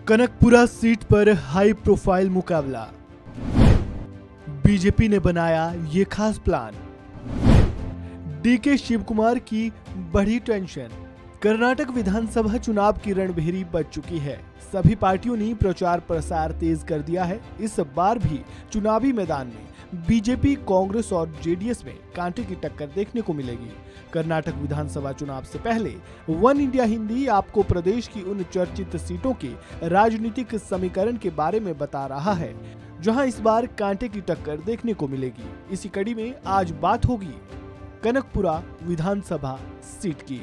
Kanakapura seat पर high profile मुकाबला। BJP ने बनाया ये खास प्लान। डीके शिव कुमार की बढ़ी टेंशन। कर्नाटक विधानसभा चुनाव की रणभेरी बज चुकी है। सभी पार्टियों ने प्रचार प्रसार तेज कर दिया है। इस बार भी चुनावी मैदान में बीजेपी, कांग्रेस और जेडीएस में कांटे की टक्कर देखने को मिलेगी। कर्नाटक विधानसभा चुनाव से पहले वन इंडिया हिंदी आपको प्रदेश की उन चर्चित सीटों के राजनीतिक समीकरण के बारे में बता रहा है जहां इस बार कांटे की टक्कर देखने को मिलेगी। इसी कड़ी में आज बात होगी कनकपुरा विधानसभा सीट की।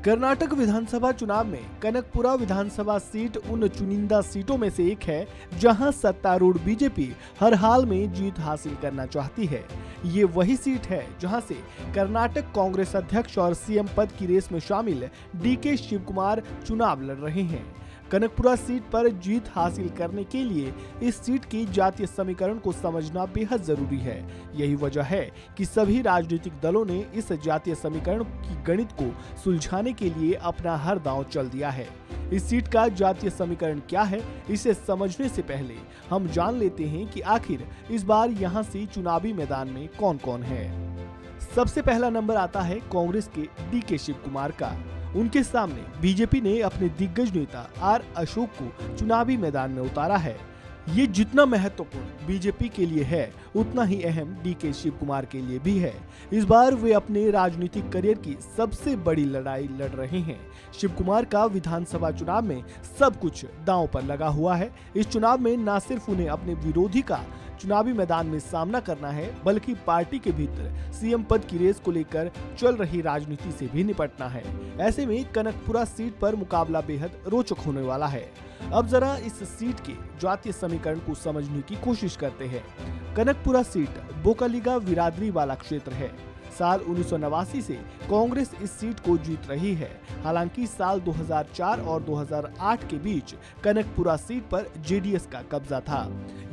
कर्नाटक विधानसभा चुनाव में कनकपुरा विधानसभा सीट उन चुनिंदा सीटों में से एक है जहां सत्तारूढ़ बीजेपी हर हाल में जीत हासिल करना चाहती है। ये वही सीट है जहां से कर्नाटक कांग्रेस अध्यक्ष और सीएम पद की रेस में शामिल डीके शिव कुमार चुनाव लड़ रहे हैं। कनकपुरा सीट पर जीत हासिल करने के लिए इस सीट की जातीय समीकरण को समझना बेहद जरूरी है। यही वजह है कि सभी राजनीतिक दलों ने इस जातीय समीकरण की गणित को सुलझाने के लिए अपना हर दांव चल दिया है। इस सीट का जातीय समीकरण क्या है, इसे समझने से पहले हम जान लेते हैं कि आखिर इस बार यहाँ से चुनावी मैदान में कौन कौन है। सबसे पहला नंबर आता है कांग्रेस के डीके शिव कुमार का। उनके सामने बीजेपी ने अपने दिग्गज नेता आर अशोक को चुनावी मैदान में उतारा है। ये जितना महत्वपूर्ण बीजेपी के लिए है उतना ही अहम डीके शिव कुमार के लिए भी है। इस बार वे अपने राजनीतिक करियर की सबसे बड़ी लड़ाई लड़ रहे हैं। शिव कुमार का विधानसभा चुनाव में सब कुछ दांव पर लगा हुआ है। इस चुनाव में न सिर्फ उन्हें अपने विरोधी का चुनावी मैदान में सामना करना है, बल्कि पार्टी के भीतर सीएम पद की रेस को लेकर चल रही राजनीति से भी निपटना है। ऐसे में कनकपुरा सीट पर मुकाबला बेहद रोचक होने वाला है। अब जरा इस सीट के जातीय समीकरण को समझने की कोशिश करते हैं। कनकपुरा सीट बोकालीगा बिरादरी वाला क्षेत्र है। साल 1989 से कांग्रेस इस सीट को जीत रही है। हालांकि साल 2004 और 2008 के बीच कनकपुरा सीट पर जेडीएस का कब्जा था।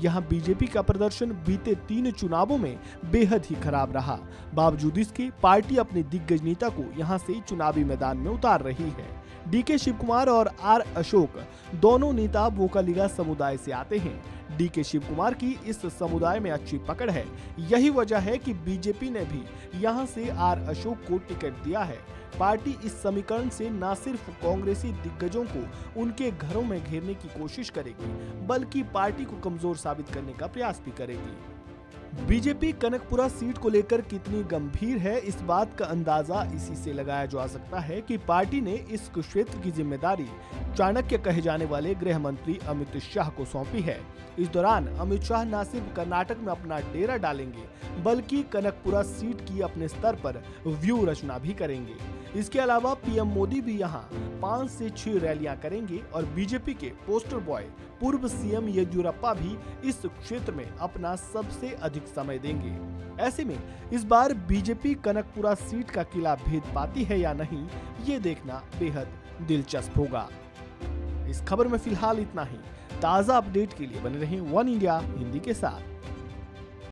यहां बीजेपी का प्रदर्शन बीते 3 चुनावों में बेहद ही खराब रहा। बावजूद इसके पार्टी अपने दिग्गज नेता को यहां से चुनावी मैदान में उतार रही है। डीके शिव कुमार और आर अशोक दोनों नेता बोकालीगा समुदाय से आते हैं। डीके शिव कुमार की इस समुदाय में अच्छी पकड़ है। यही वजह है कि बीजेपी ने भी यहां से आर अशोक को टिकट दिया है। पार्टी इस समीकरण से न सिर्फ कांग्रेसी दिग्गजों को उनके घरों में घेरने की कोशिश करेगी, बल्कि पार्टी को कमजोर साबित करने का प्रयास भी करेगी। बीजेपी कनकपुरा सीट को लेकर कितनी गंभीर है, इस बात का अंदाजा इसी से लगाया जा सकता है कि पार्टी ने इस क्षेत्र की जिम्मेदारी चाणक्य कहे जाने वाले गृह मंत्री अमित शाह को सौंपी है। इस दौरान अमित शाह न सिर्फ कर्नाटक में अपना डेरा डालेंगे, बल्कि कनकपुरा सीट की अपने स्तर पर व्यू रचना भी करेंगे। इसके अलावा पीएम मोदी भी यहां 5 से 6 रैलियां करेंगे और बीजेपी के पोस्टर बॉय पूर्व सीएम येदियुरप्पा भी इस क्षेत्र में अपना सबसे अधिक समय देंगे। ऐसे में इस बार बीजेपी कनकपुरा सीट का किला भेद पाती है या नहीं, ये देखना बेहद दिलचस्प होगा। इस खबर में फिलहाल इतना ही। ताज़ा अपडेट के लिए बने रहें वन इंडिया हिंदी के साथ।